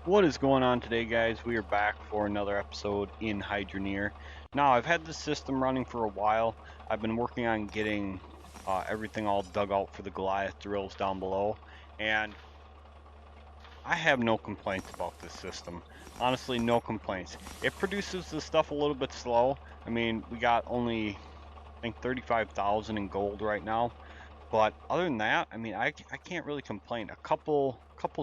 What is going on today, guys? We are back for another episode in Hydroneer. Now, I've had this system running for a while. I've been working on getting everything all dug out for the Goliath drills down below, and I have no complaints about this system. Honestly, no complaints. It produces the stuff a little bit slow. I mean, we got only, I think, 35,000 in gold right now. But other than that, I mean, I can't really complain. A couple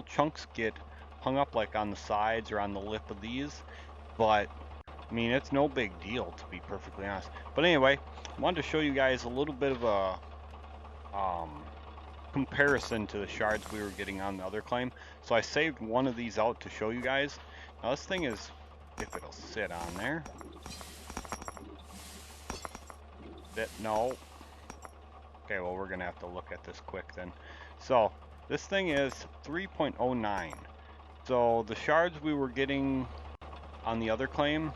chunks get hung up like on the sides or on the lip of these, but I mean, it's no big deal to be perfectly honest. But anyway, I wanted to show you guys a little bit of a um, comparison to the shards we were getting on the other claim. So I saved one of these out to show you guys. Now this thing is, if it'll sit on there, no. Okay, well, we're gonna have to look at this quick then. So this thing is 3.09. So the shards we were getting on the other claim,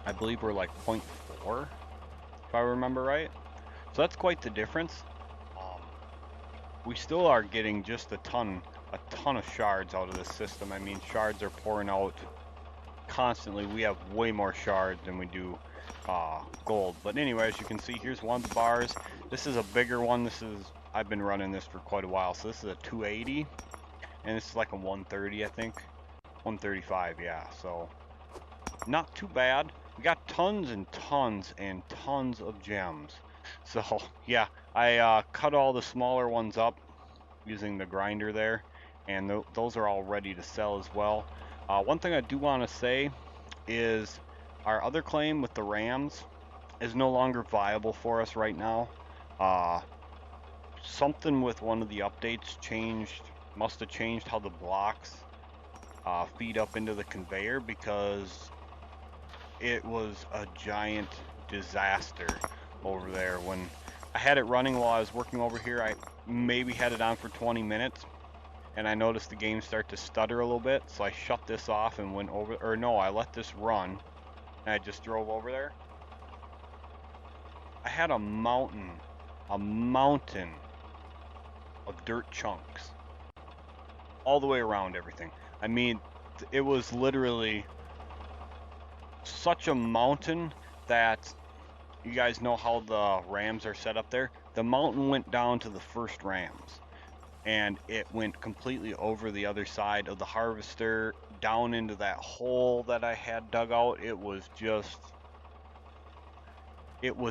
I believe were like zero point 0.4, if I remember right. So that's quite the difference. Um, we still are getting just a ton of shards out of this system. I mean, shards are pouring out constantly. We have way more shards than we do gold. But anyway, as you can see, here's one of the bars. This is a bigger one. I've been running this for quite a while. So this is a 280, and this is like a 130, I think. 135, yeah. So not too bad. We got tons and tons and tons of gems. So yeah, I cut all the smaller ones up using the grinder there, and those are all ready to sell as well. One thing I do want to say is our other claim with the Rams is no longer viable for us right now. Uh, Something with one of the updates must have changed how the blocks feed up into the conveyor, because it was a giant disaster over there. When I had it running while I was working over here, I maybe had it on for 20 minutes, and I noticed the game start to stutter a little bit, so I shut this off and went over, or no, I let this run, and I just drove over there. I had a mountain of dirt chunks all the way around everything. I mean, it was literally such a mountain that you guys know how the rams are set up there. The mountain went down to the first rams, and it went completely over the other side of the harvester down into that hole that I had dug out. It was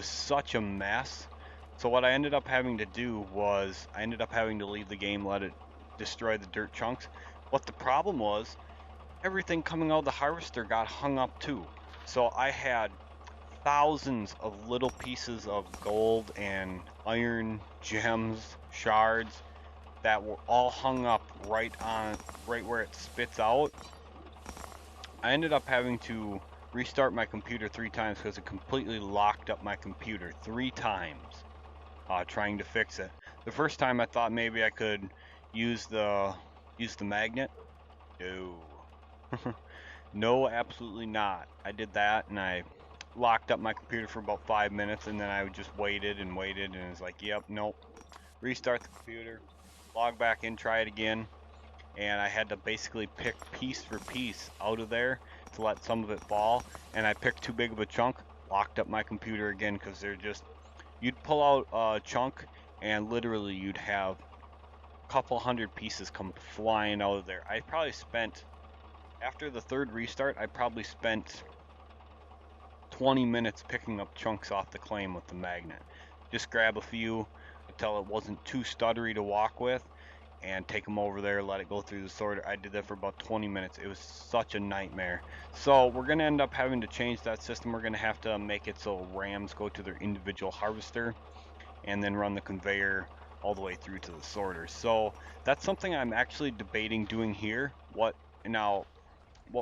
such a mess. So what I ended up having to do was I ended up having to leave the game, let it destroy the dirt chunks. But the problem was everything coming out of the harvester got hung up too. So I had thousands of little pieces of gold and iron gems, shards, that were all hung up right where it spits out. I ended up having to restart my computer 3 times because it completely locked up my computer 3 times trying to fix it. The first time I thought maybe I could use the magnet. No. No, absolutely not. I did that, and I locked up my computer for about 5 minutes, and then I just waited and waited, and it's like, yep, nope. Restart the computer, log back in, try it again, and I had to basically pick piece for piece out of there to let some of it fall, and I picked too big of a chunk, locked up my computer again, because you'd pull out a chunk, and literally you'd have a couple hundred pieces come flying out of there. After the third restart, I probably spent 20 minutes picking up chunks off the claim with the magnet. Just grab a few until it wasn't too stuttery to walk with, and take them over there, let it go through the sorter. I did that for about 20 minutes. It was such a nightmare. So we're going to end up having to change that system. We're going to have to make it so rams go to their individual harvester and then run the conveyor all the way through to the sorter. So that's something I'm actually debating doing here. What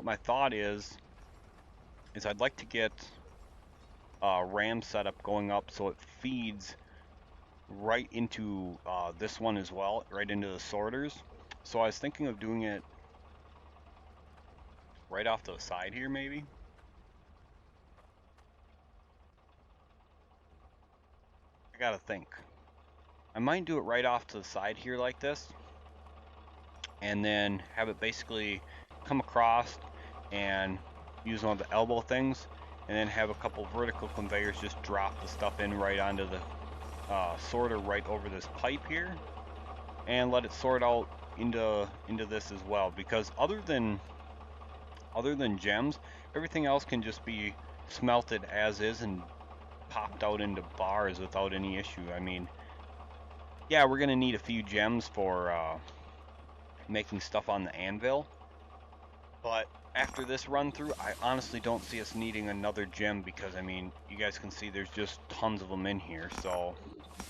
my thought is I'd like to get RAM setup going up so it feeds right into this one as well, right into the sorters. So I was thinking of doing it right off to the side here, maybe. I gotta think. I might do it right off to the side here like this, and then have it basically come across and use one of the elbow things, and then have a couple vertical conveyors just drop the stuff in right onto the sorter right over this pipe here, and let it sort out into this as well. Because other than gems, everything else can just be smelted as is and popped out into bars without any issue. I mean, yeah, we're gonna need a few gems for making stuff on the anvil, but after this run through, I honestly don't see us needing another gem, because I mean, you guys can see there's just tons of them in here, so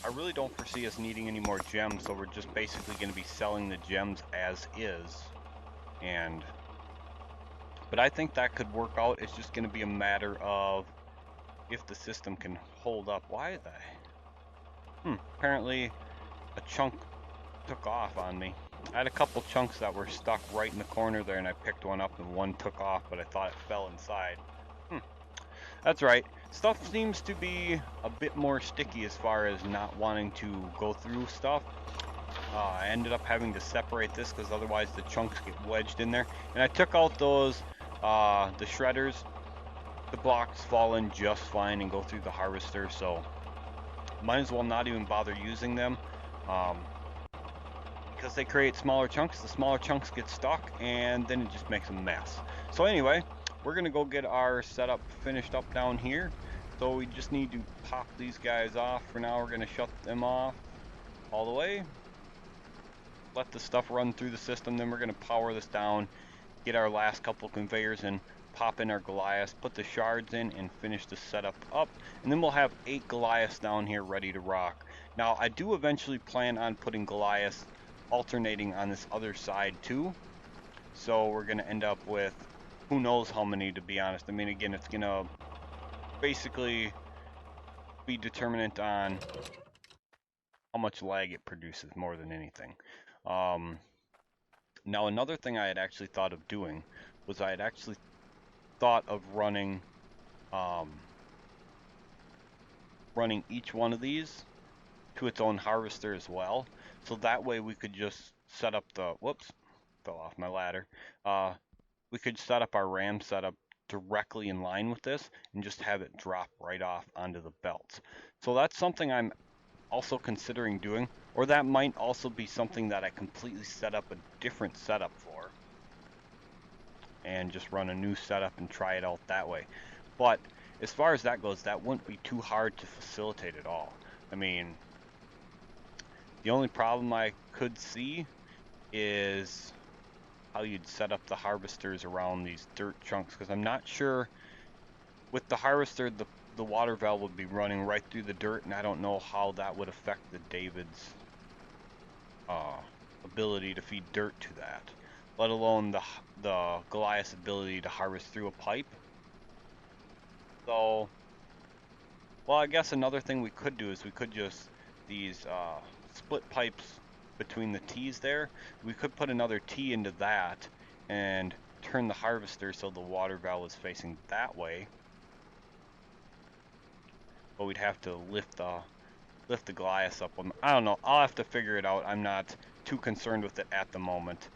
I really don't foresee us needing any more gems. So we're just basically going to be selling the gems as is, but I think that could work out. It's just going to be a matter of if the system can hold up. Why the apparently a chunk took off on me. I had a couple chunks that were stuck right in the corner there, and I picked one up and one took off, but I thought it fell inside. That's right. Stuff seems to be a bit more sticky as far as not wanting to go through stuff. I ended up having to separate this because otherwise the chunks get wedged in there. And I took out those, the shredders. The blocks fall in just fine and go through the harvester, so might as well not even bother using them. Because they create smaller chunks, the smaller chunks get stuck, and then it just makes a mess. So anyway, we're going to go get our setup finished up down here. So we just need to pop these guys off. For now, we're going to shut them off all the way. Let the stuff run through the system, then we're going to power this down, get our last couple conveyors and pop in our Goliath, put the shards in, and finish the setup up. And then we'll have 8 Goliaths down here ready to rock. Now, I do eventually plan on putting Goliaths alternating on this other side too, so we're gonna end up with who knows how many, to be honest. I mean, again, it's gonna basically be determinant on how much lag it produces more than anything. Now, another thing I had actually thought of doing was I had actually thought of running running each one of these to its own harvester as well. So that way we could just set up the, whoops, fell off my ladder. We could set up our RAM setup directly in line with this and just have it drop right off onto the belts. So that's something I'm also considering doing, or that might also be something that I completely set up a different setup for and just run a new setup and try it out that way. But as far as that goes, that wouldn't be too hard to facilitate at all. I mean, the only problem I could see is how you'd set up the harvesters around these dirt chunks, because I'm not sure with the harvester the water valve would be running right through the dirt, and I don't know how that would affect the David's ability to feed dirt to that, let alone the Goliath's ability to harvest through a pipe. So, well, I guess another thing we could do is we could just, these split pipes between the T's there, we could put another T into that and turn the harvester so the water valve is facing that way. But we'd have to lift the Goliath up. I don't know. I'll have to figure it out. I'm not too concerned with it at the moment.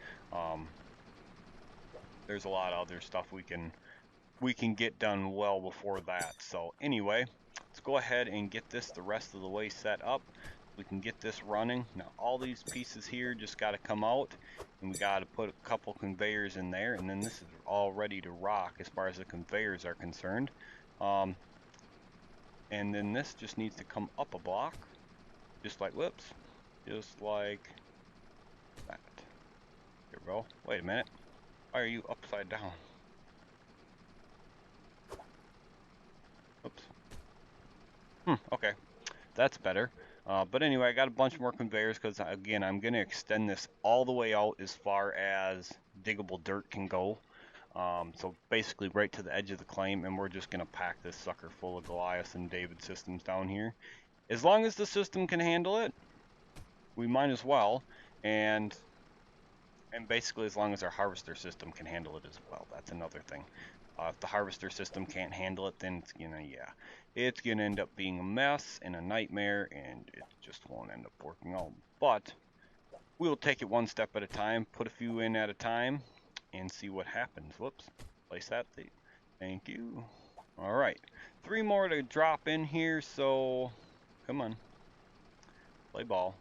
There's a lot of other stuff we can get done well before that. So anyway, let's go ahead and get this the rest of the way set up. We can get this running. Now all these pieces here just got to come out, and we got to put a couple conveyors in there, and then this is all ready to rock as far as the conveyors are concerned. And then this just needs to come up a block, just like, whoops, just like that. Here we go. Wait a minute. Why are you upside down? Oops. Okay. That's better. But anyway, I got a bunch more conveyors because, again, I'm going to extend this all the way out as far as diggable dirt can go. So basically right to the edge of the claim, and we're just going to pack this sucker full of Goliath and David systems down here. As long as the system can handle it, we might as well. And basically as long as our harvester system can handle it as well. That's another thing. If the harvester system can't handle it, then it's gonna end up being a mess and a nightmare, and it just won't end up working out. But we'll take it one step at a time, put a few in at a time, and see what happens. Whoops, place that thing. Thank you. All right, 3 more to drop in here, so come on, play ball.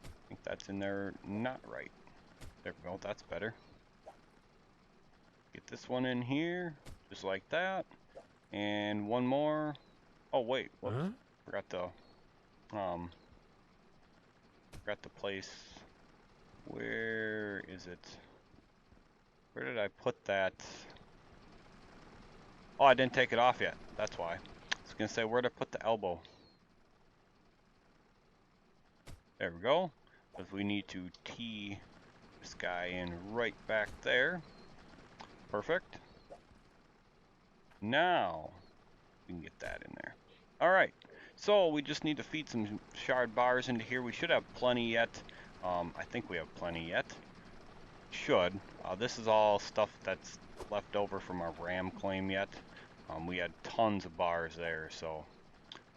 I think that's in there, not right. There we go, that's better. Get this one in here, just like that. And one more. Oh wait, whoops. Huh? Forgot to place. Where is it? Where did I put that? Oh, I didn't take it off yet. That's why. I was gonna say, where'd I put the elbow? There we go. Because we need to tee this guy in right back there. Perfect. Now we can get that in there. All right. So we just need to feed some shard bars into here. We should have plenty yet. I think we have plenty yet. Should. This is all stuff that's left over from our RAM claim yet. We had tons of bars there, so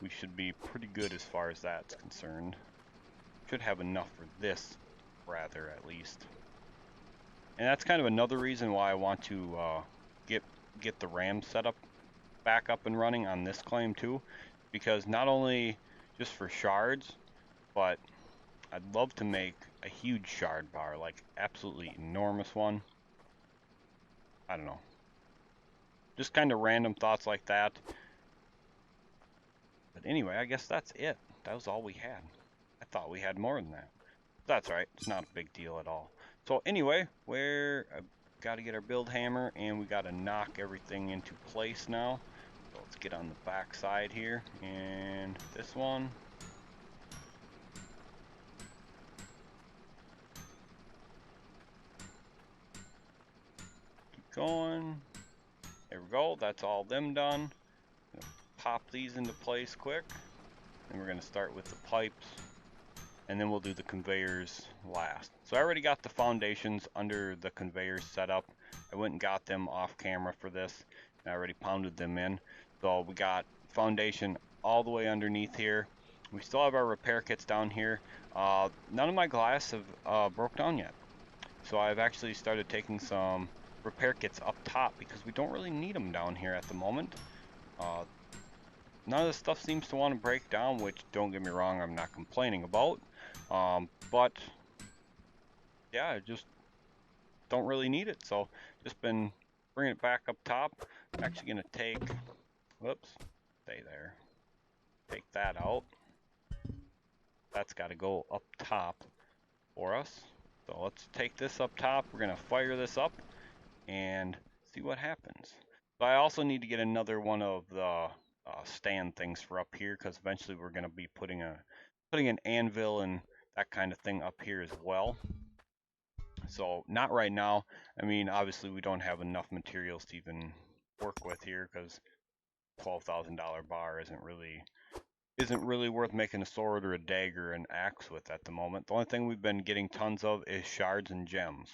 we should be pretty good as far as that's concerned. Should have enough for this, rather, at least. And that's kind of another reason why I want to get the RAM setup back up and running on this claim too, because not only just for shards, but I'd love to make a huge shard bar, like absolutely enormous one. I don't know. Just kind of random thoughts like that. But anyway, I guess that's it. That was all we had. I thought we had more than that. That's right. It's not a big deal at all. So anyway, I've got to get our build hammer, and we got to knock everything into place now. So let's get on the back side here, and this one. Keep going. There we go. That's all them done. Pop these into place quick. And we're going to start with the pipes, and then we'll do the conveyors last. So I already got the foundations under the conveyors set up. I went and got them off camera for this, and I already pounded them in. So we got foundation all the way underneath here. We still have our repair kits down here. None of my glass have broke down yet. So I've actually started taking some repair kits up top because we don't really need them down here at the moment. None of the stuff seems to want to break down, which, don't get me wrong, I'm not complaining about. But yeah, I just don't really need it. So just been bringing it back up top. I'm actually going to take, whoops, stay there. Take that out. That's got to go up top for us. So let's take this up top. We're going to fire this up and see what happens. So I also need to get another one of the stand things for up here, because eventually we're going to be putting an anvil and that kind of thing up here as well. So not right now. I mean, obviously we don't have enough materials to even work with here, because $12,000 bar isn't really worth making a sword or a dagger or an axe with at the moment. The only thing we've been getting tons of is shards and gems.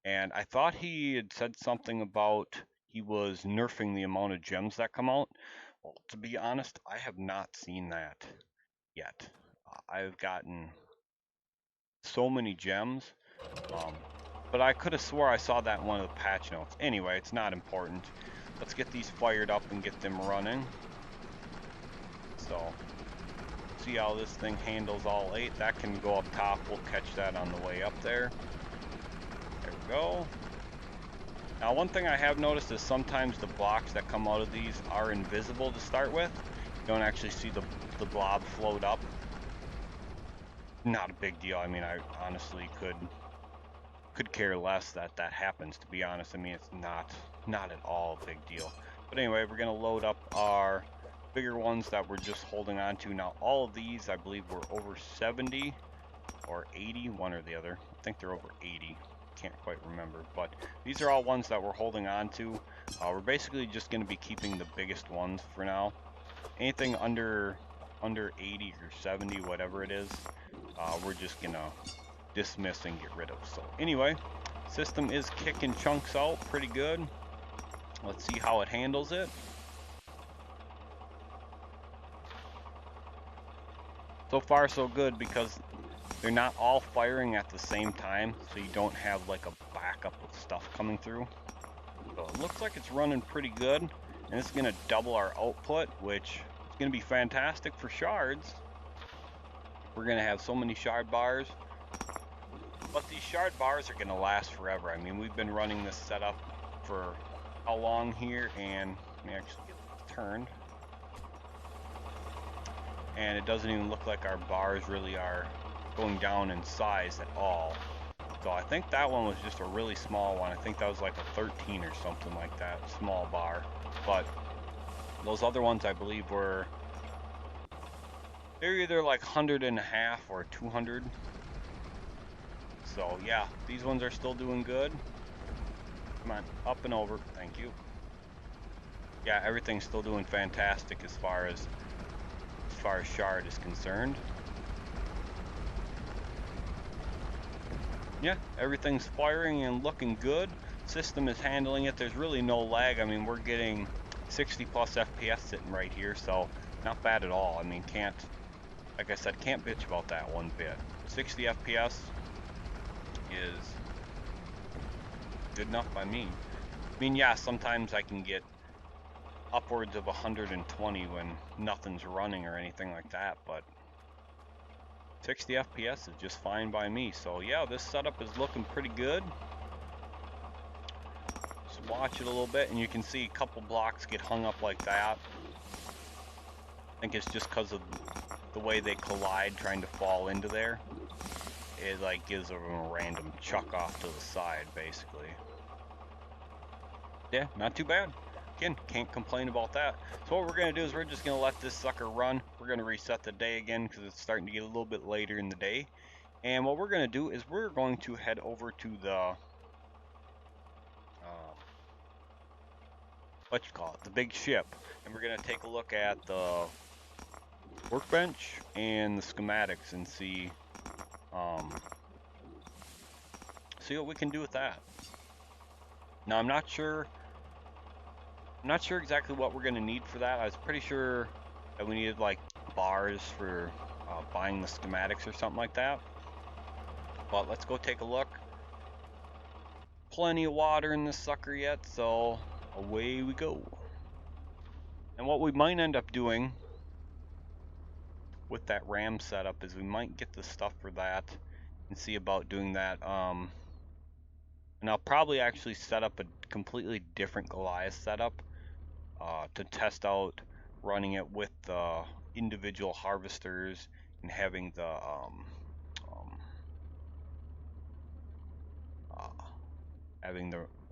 And I thought he had said something about he was nerfing the amount of gems that come out. Well, to be honest, I have not seen that yet. I've gotten so many gems, but I could have swore I saw that in one of the patch notes. Anyway, it's not important. Let's get these fired up and get them running. So, see how this thing handles all 8. That can go up top. We'll catch that on the way up there. There we go. Now, one thing I have noticed is sometimes the blocks that come out of these are invisible to start with. You don't actually see the blob float up. Not a big deal. I mean, I honestly could care less that happens, to be honest. I mean, it's not at all a big deal. But anyway, we're going to load up our bigger ones that we're just holding on to. Now, all of these, I believe, were over 70 or 80, one or the other. I think they're over 80. Can't quite remember, but these are all ones that we're holding on to. We're basically just going to be keeping the biggest ones for now. Anything under 80 or 70, whatever it is, we're just going to dismiss and get rid of. So anyway, system is kicking chunks out pretty good. Let's see how it handles it. So far so good, because they're not all firing at the same time, so you don't have like a backup with stuff coming through. So it looks like it's running pretty good, and it's going to double our output, which is going to be fantastic for shards. We're going to have so many shard bars, but these shard bars are going to last forever. I mean, we've been running this setup for how long here, and let me actually get this turned. And it doesn't even look like our bars really are going down in size at all. So I think that one was just a really small one. I think that was like a 13 or something like that, small bar. But those other ones I believe were, they're either like 100.5 or 200. So yeah, these ones are still doing good. Come on, up and over, thank you. Yeah, everything's still doing fantastic as far as shard is concerned. Yeah, everything's firing and looking good. System is handling it. There's really no lag. I mean, we're getting 60 plus FPS sitting right here, so not bad at all. I mean, like I said, can't bitch about that one bit. 60 FPS is good enough by me. I mean, yeah, sometimes I can get upwards of 120 when nothing's running or anything like that, but 60 FPS is just fine by me. So yeah, this setup is looking pretty good. Just watch it a little bit and you can see a couple blocks get hung up like that. I think it's just because of the way they collide trying to fall into there. It like gives them a random chuck off to the side basically. Yeah, not too bad. Again, can't complain about that. So what we're going to do is we're just going to let this sucker run. We're going to reset the day again because it's starting to get a little bit later in the day. And what we're going to do is we're going to head over to the, the big ship. And we're going to take a look at the workbench and the schematics and see what we can do with that. Now I'm not sure exactly what we're going to need for that. I was pretty sure that we needed like bars for buying the schematics or something like that. But let's go take a look. Plenty of water in this sucker yet, so away we go. And what we might end up doing with that RAM setup is we might get the stuff for that and see about doing that. And I'll probably actually set up a completely different Goliath setup to test out running it with the individual harvesters and having the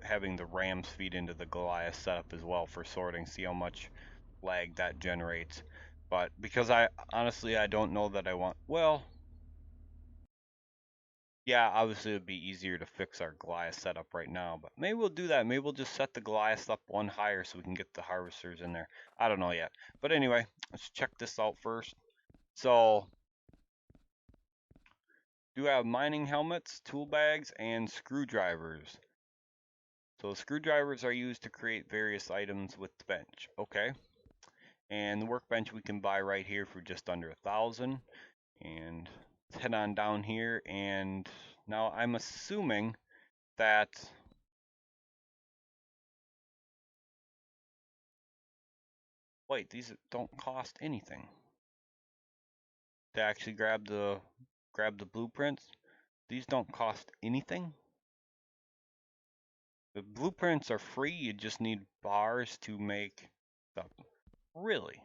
having the rams feed into the Goliath setup as well for sorting, see how much lag that generates. But because I honestly don't know that I want, well, yeah, obviously it would be easier to fix our Goliath setup right now, but maybe we'll do that. Maybe we'll just set the Goliath up one higher so we can get the harvesters in there. I don't know yet. But anyway, let's check this out first. So, do have mining helmets, tool bags, and screwdrivers. So screwdrivers are used to create various items with the bench. Okay. And the workbench we can buy right here for just under 1,000. And let's head on down here, and now I'm assuming that wait, these don't cost anything. To actually grab the blueprints, these don't cost anything. The blueprints are free, you just need bars to make stuff. Really?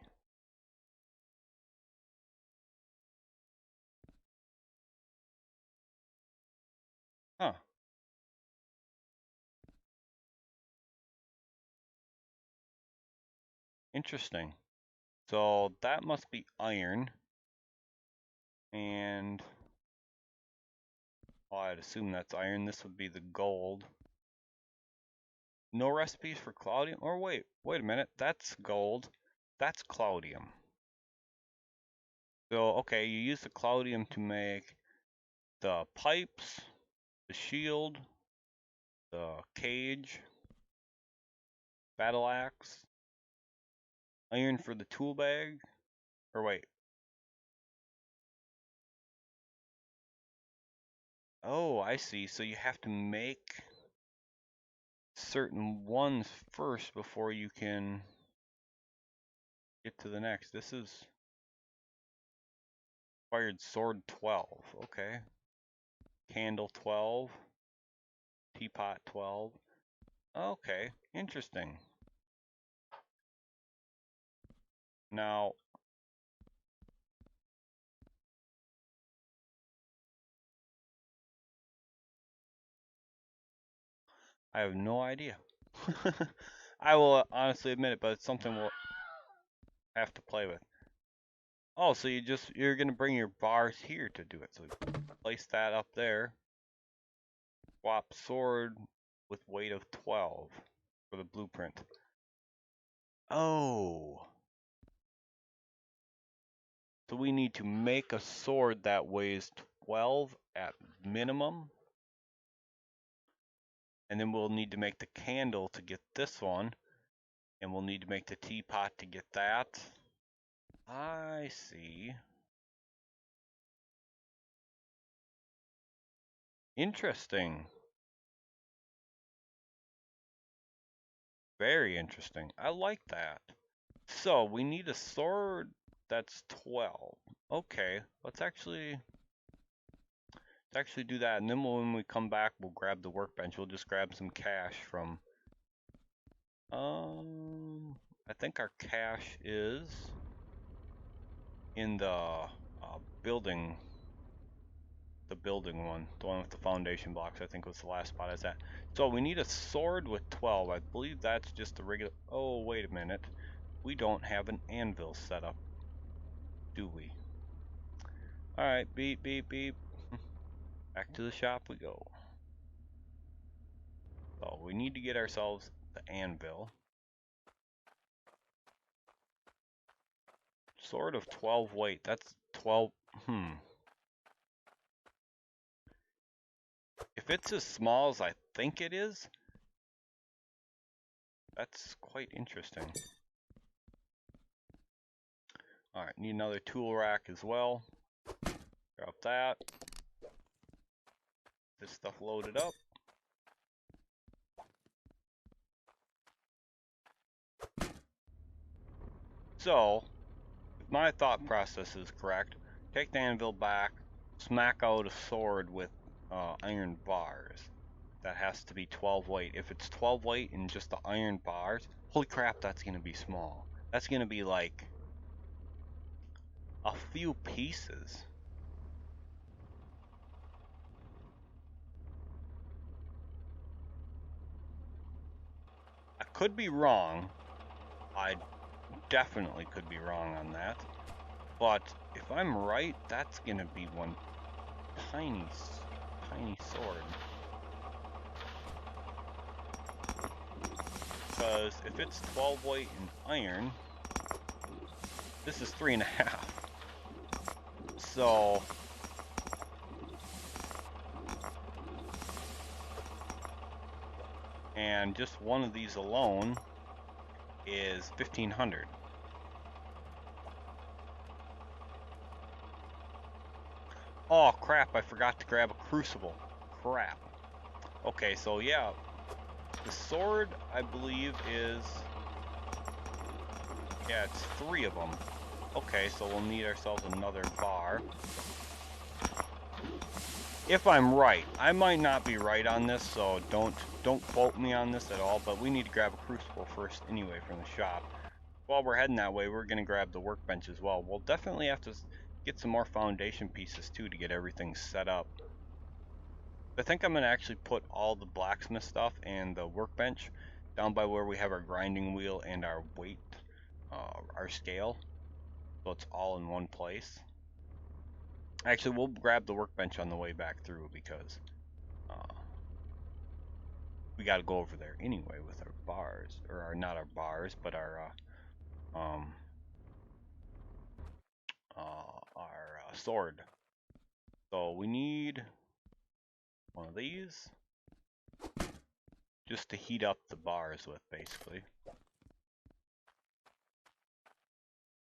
Huh. Interesting. So that must be iron. And well, I'd assume that's iron. This would be the gold. No recipes for Cloudium? Or wait a minute. That's gold. That's Cloudium. So, okay, you use the Cloudium to make the pipes, the shield, the cage, battle axe, iron for the tool bag. Or wait. Oh, I see. So you have to make certain ones first before you can get to the next. This is required sword 12. Okay. Candle 12. Teapot 12. Okay. Interesting. Now, I have no idea. I will honestly admit it, but it's something we'll have to play with. Oh, so you're gonna bring your bars here to do it. So place that up there. Swap sword with weight of 12 for the blueprint. Oh. So we need to make a sword that weighs 12 at minimum. And then we'll need to make the candle to get this one. And we'll need to make the teapot to get that. I see. Interesting. Very interesting. I like that. So we need a sword that's 12. Okay, let's actually do that, and then when we come back, we'll grab the workbench. We'll just grab some cash from. I think our cash is in the building. The building one, the one with the foundation blocks, I think was the last spot I was at. So we need a sword with 12. I believe that's just the regular. Oh, wait a minute. We don't have an anvil set up, do we? Alright, beep, beep, beep. Back to the shop we go. So we need to get ourselves the anvil. Sword of 12 weight. That's 12. If it's as small as I think it is, that's quite interesting. Alright, need another tool rack as well. Grab that. This stuff loaded up. So, if my thought process is correct, take the anvil back, smack out a sword with iron bars. That has to be 12 weight. If it's 12 weight and just the iron bars, holy crap, that's going to be small. That's going to be like a few pieces. I could be wrong. I definitely could be wrong on that. But if I'm right, that's going to be one tiny sword. Because if it's 12 weight in iron, this is 3.5. So and just one of these alone is 1,500. Oh crap, I forgot to grab a crucible. Crap. Okay, so yeah, the sword I believe is, yeah, it's 3 of them. Okay, so we'll need ourselves another bar. If I'm right, I might not be right on this, so don't quote me on this at all, but we need to grab a crucible first anyway from the shop. While we're heading that way, we're going to grab the workbench as well. We'll definitely have to get some more foundation pieces too to get everything set up. I think I'm going to actually put all the blacksmith stuff and the workbench down by where we have our grinding wheel and our weight, our scale, so it's all in one place. Actually, we'll grab the workbench on the way back through because we got to go over there anyway with our bars, or our, not our bars, but our sword. So we need one of these just to heat up the bars with, basically.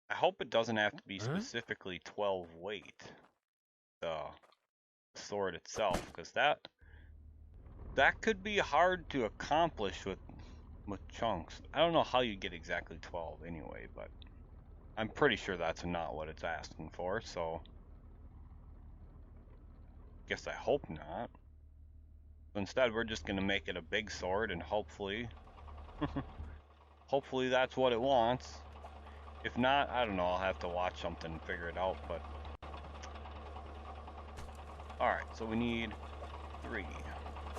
I hope it doesn't have to be specifically 12 weight, the sword itself, because that that could be hard to accomplish with chunks. I don't know how you get exactly 12 anyway, but I'm pretty sure that's not what it's asking for, so guess I hope not. Instead, we're just gonna make it a big sword, and hopefully hopefully that's what it wants. If not, I don't know, I'll have to watch something and figure it out, but alright, so we need 3.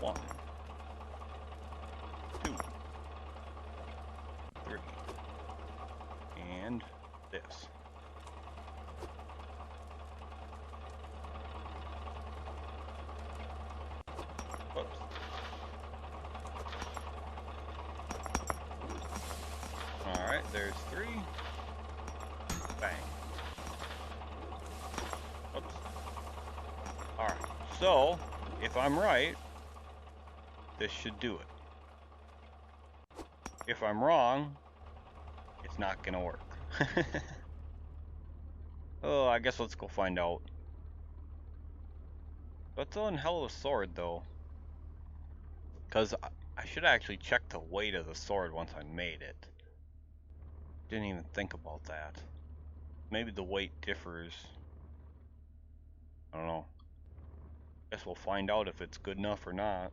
1, 2, 3, and this. Whoops. Alright, there's 3. Bang. Oops. Alright, so, if I'm right, this should do it. If I'm wrong, it's not gonna work. Oh, I guess let's go find out. That's one hell of a sword, though. Because I should actually check the weight of the sword once I made it. Didn't even think about that. Maybe the weight differs. I don't know. Guess we'll find out if it's good enough or not.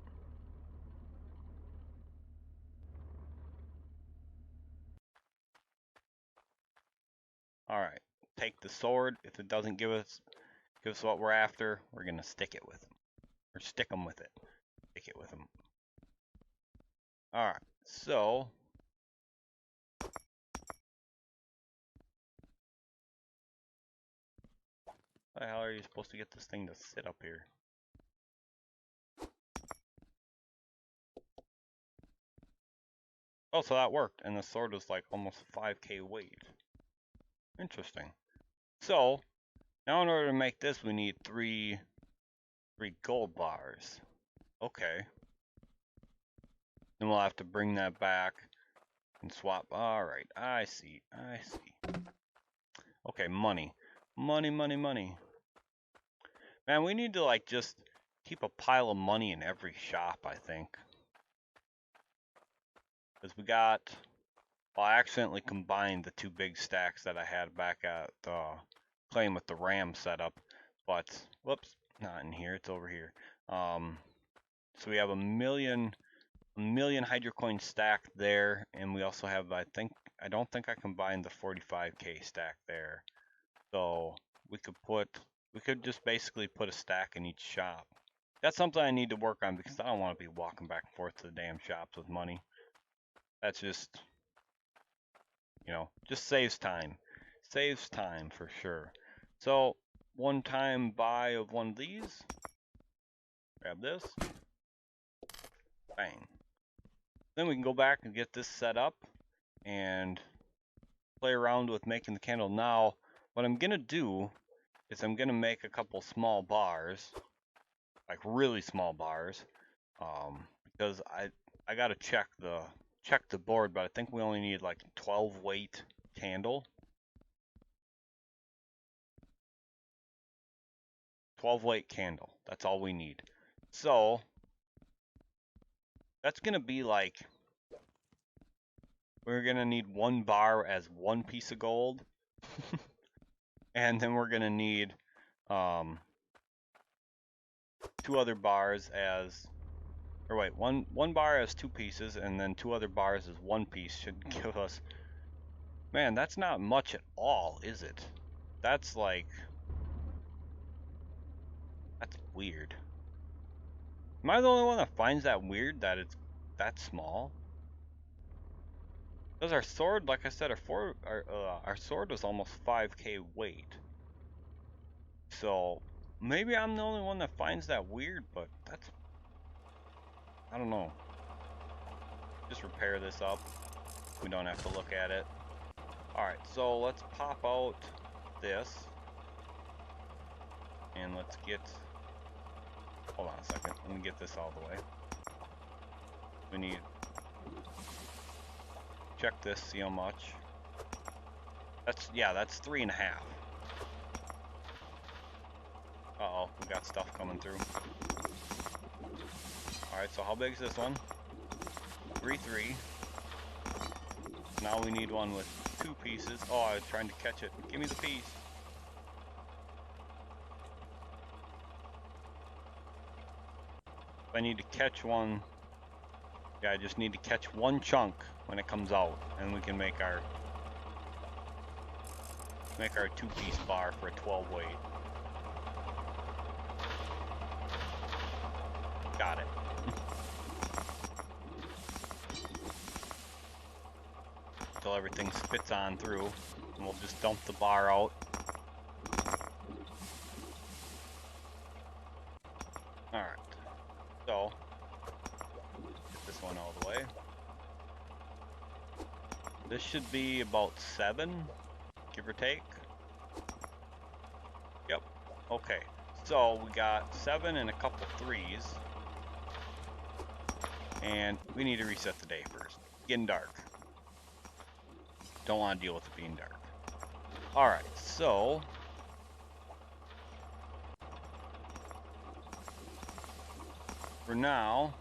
Alright. Take the sword. If it doesn't give us what we're after, we're gonna stick it with them. Or stick them with it. Stick it with them. Alright. So how the hell are you supposed to get this thing to sit up here? Oh, so that worked, and the sword was like almost 5k weight. Interesting. So, now in order to make this, we need 3 gold bars. Okay. Then we'll have to bring that back and swap. Alright, I see. Okay, money. Money. Man, we need to like just keep a pile of money in every shop, I think. Because we got, well, I accidentally combined the 2 big stacks that I had back at playing with the RAM setup. But, whoops, not in here, it's over here. So we have a million hydrocoin stacked there, and we also have, I don't think I combined the 45k stack there. So we could just basically put a stack in each shop. That's something I need to work on because I don't want to be walking back and forth to the damn shops with money. That's just, you know, just saves time. Saves time for sure. So, one-time buy of one of these. Grab this. Bang. Then we can go back and get this set up and play around with making the candle. Now, what I'm going to do is I'm going to make a couple small bars, like really small bars, because I got to check the board, but I think we only need like 12 weight candle. 12 weight candle. That's all we need. So that's going to be like, we're going to need 1 bar as 1 piece of gold. And then we're going to need 2 other bars as, or wait, one bar as 2 pieces, and then 2 other bars as 1 piece should give us, man, that's not much at all, is it? That's like, that's weird. Am I the only one that finds that weird that it's that small? Because our sword, like I said, our sword was almost 5k weight. So maybe I'm the only one that finds that weird, but that's, I don't know. Just repair this up. We don't have to look at it. Alright, so let's pop out this. And let's get, hold on a second, let me get this all the way. We need, check this, see how much. That's, yeah, that's 3.5. Uh-oh, we got stuff coming through. Alright, Alright, so how big is this one? 3, 3. Now we need one with 2 pieces. Oh, I was trying to catch it. Give me the piece. I need to catch one. Yeah, I just need to catch one chunk when it comes out, and we can make our 2-piece bar for a 12 weight. Got it. Until everything spits on through, and we'll just dump the bar out. Alright, so get this one all the way. This should be about 7, give or take. Yep, okay. So we got 7 and a couple 3s. And we need to reset the day first. Getting dark. Don't want to deal with it being dark. Alright, so for now,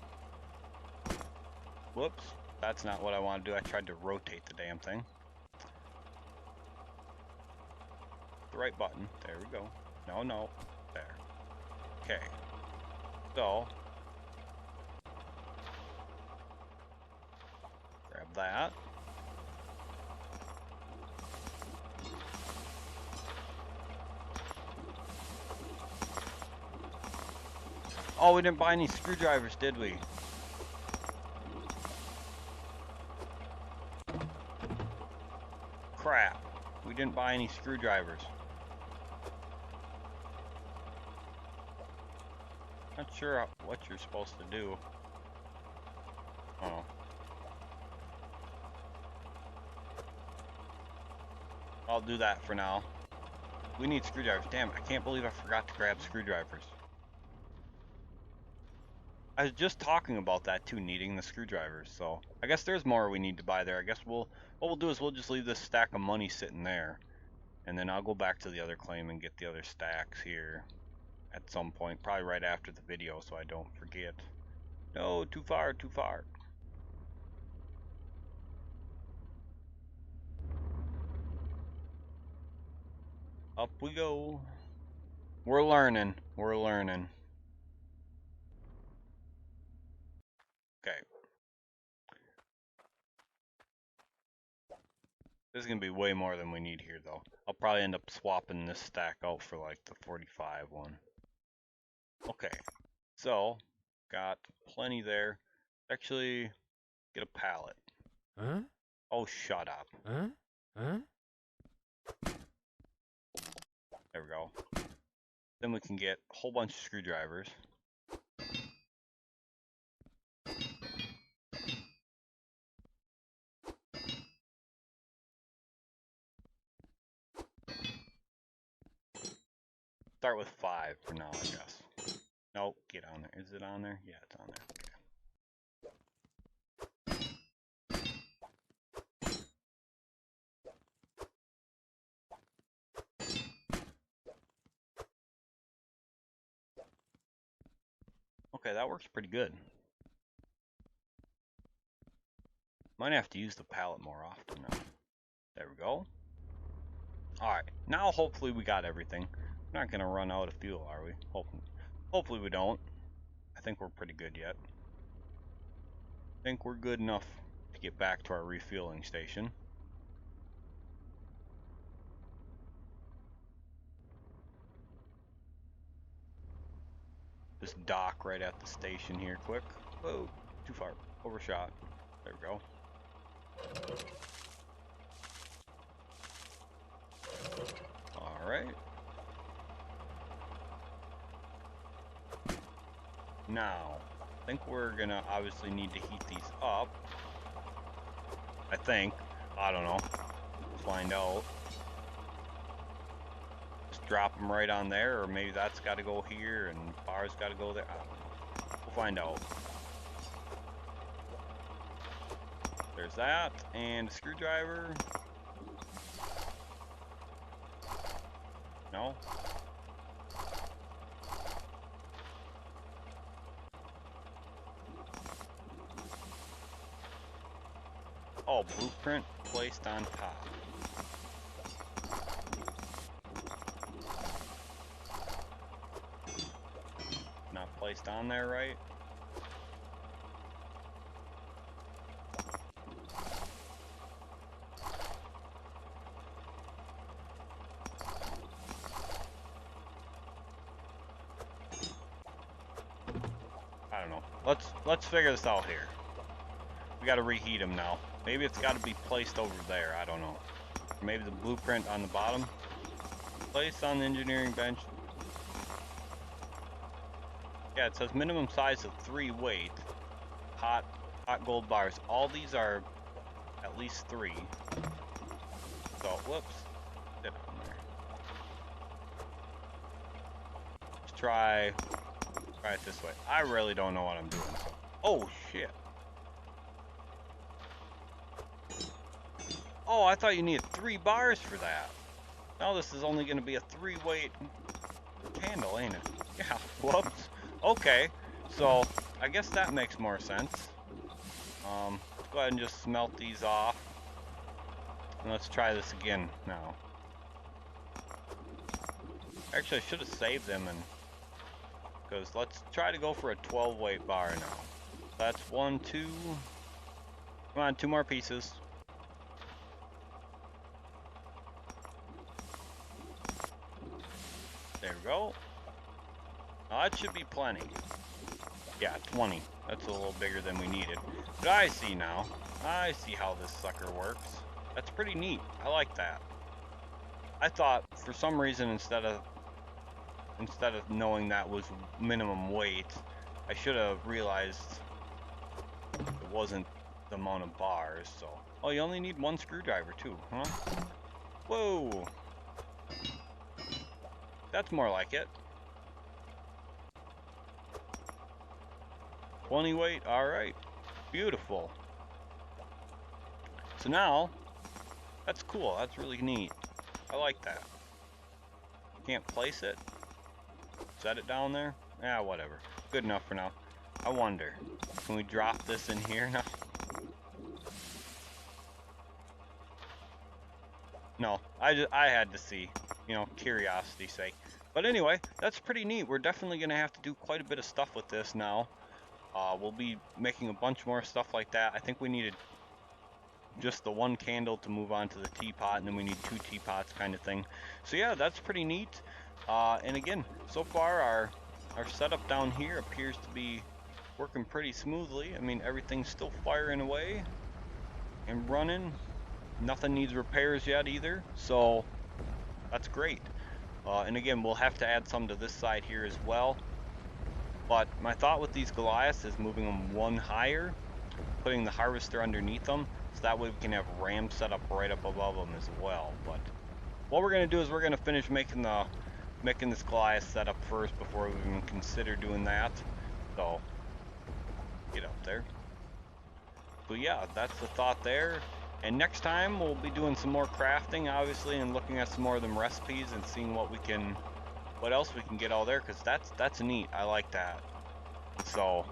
whoops, that's not what I want to do. I tried to rotate the damn thing. The right button. There we go. No, no. There. Okay. So grab that. Oh, we didn't buy any screwdrivers, did we? Crap. We didn't buy any screwdrivers. Not sure what you're supposed to do. Oh. I'll do that for now. We need screwdrivers. Damn, I can't believe I forgot to grab screwdrivers. I was just talking about that too, needing the screwdrivers, so I guess there's more we need to buy there. I guess what we'll do is we'll just leave this stack of money sitting there, and then I'll go back to the other claim and get the other stacks here at some point, probably right after the video, so I don't forget. No, too far, too far. Up we go. We're learning. We're learning. Okay. This is going to be way more than we need here, though. I'll probably end up swapping this stack out for, like, the 45 one. Okay. So, got plenty there. Actually, get a pallet. Huh? Oh, shut up. Huh? Huh? There we go. Then we can get a whole bunch of screwdrivers. Start with 5 for now, I guess. Nope, get on there. Is it on there? Yeah, it's on there. Okay, that works pretty good. Might have to use the pallet more often now. There we go. Alright, now hopefully we got everything. We're not going to run out of fuel, are we? Hopefully we don't. I think we're pretty good yet. I think we're good enough to get back to our refueling station. Just dock right at the station here quick. Whoa, too far. Overshot. There we go. Alright. Now, I think we're gonna obviously need to heat these up. I think. I don't know. We'll find out. Just drop them right on there, or maybe that's got to go here and bar's got to go there. I don't know. We'll find out. There's that, and a screwdriver. No? Oh, blueprint placed on top. Not placed on there right. I don't know. Let's figure this out here. We gotta reheat them now. Maybe it's gotta be placed over there, I don't know. Or maybe the blueprint on the bottom. Placed on the engineering bench. Yeah, it says minimum size of 3 weight. Hot gold bars. All these are at least 3. So, whoops. Did it on there. Let's try it this way. I really don't know what I'm doing. So. Oh, shit. Oh, I thought you needed 3 bars for that. Now this is only going to be a 3-weight candle, ain't it? Yeah, whoops. Okay, so I guess that makes more sense. Let's go ahead and just smelt these off. And let's try this again now. Actually, I should have saved them, and because let's try to go for a 12-weight bar now. That's 1, 2. Come on, 2 more pieces. There we go. Now that should be plenty. Yeah, 20. That's a little bigger than we needed. But I see now. I see how this sucker works. That's pretty neat. I like that. I thought for some reason instead of knowing that was minimum weight, I should have realized it wasn't the amount of bars. So, oh, you only need 1 screwdriver too, huh? Whoa. That's more like it. 20 weight, alright. Beautiful. So now, that's cool, that's really neat. I like that. Can't place it. Set it down there. Yeah, whatever. Good enough for now. I wonder, can we drop this in here now? No, I had to see, you know, curiosity's sake. But anyway, that's pretty neat. We're definitely going to have to do quite a bit of stuff with this now. We'll be making a bunch more stuff like that. I think we needed just the 1 candle to move on to the teapot, and then we need 2 teapots kind of thing. So yeah, that's pretty neat. And again, so far our setup down here appears to be working pretty smoothly. I mean, everything's still firing away and running. Nothing needs repairs yet either, so that's great. And again, we'll have to add some to this side here as well. But my thought with these Goliaths is moving them 1 higher, putting the harvester underneath them, so that way we can have rams set up right up above them as well. But what we're going to do is we're going to finish making this Goliath setup first before we even consider doing that. So, get up there. So yeah, that's the thought there. And next time we'll be doing some more crafting, obviously, and looking at some more of them recipes and seeing what else we can get all there, because that's neat. I like that. So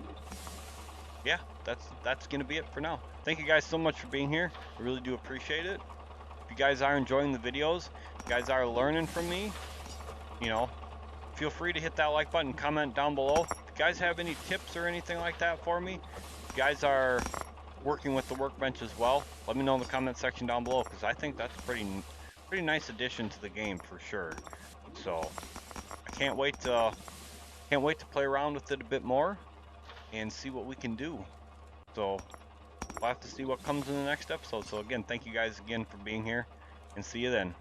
yeah, that's gonna be it for now. Thank you guys so much for being here. I really do appreciate it. If you guys are enjoying the videos, if you guys are learning from me, you know, feel free to hit that like button, comment down below. If you guys have any tips or anything like that for me, if you guys are working with the Workbench as well, let me know in the comment section down below, because I think that's a pretty nice addition to the game for sure. So I can't wait to play around with it a bit more and see what we can do. So we'll have to see what comes in the next episode. So again, thank you guys again for being here, and see you then.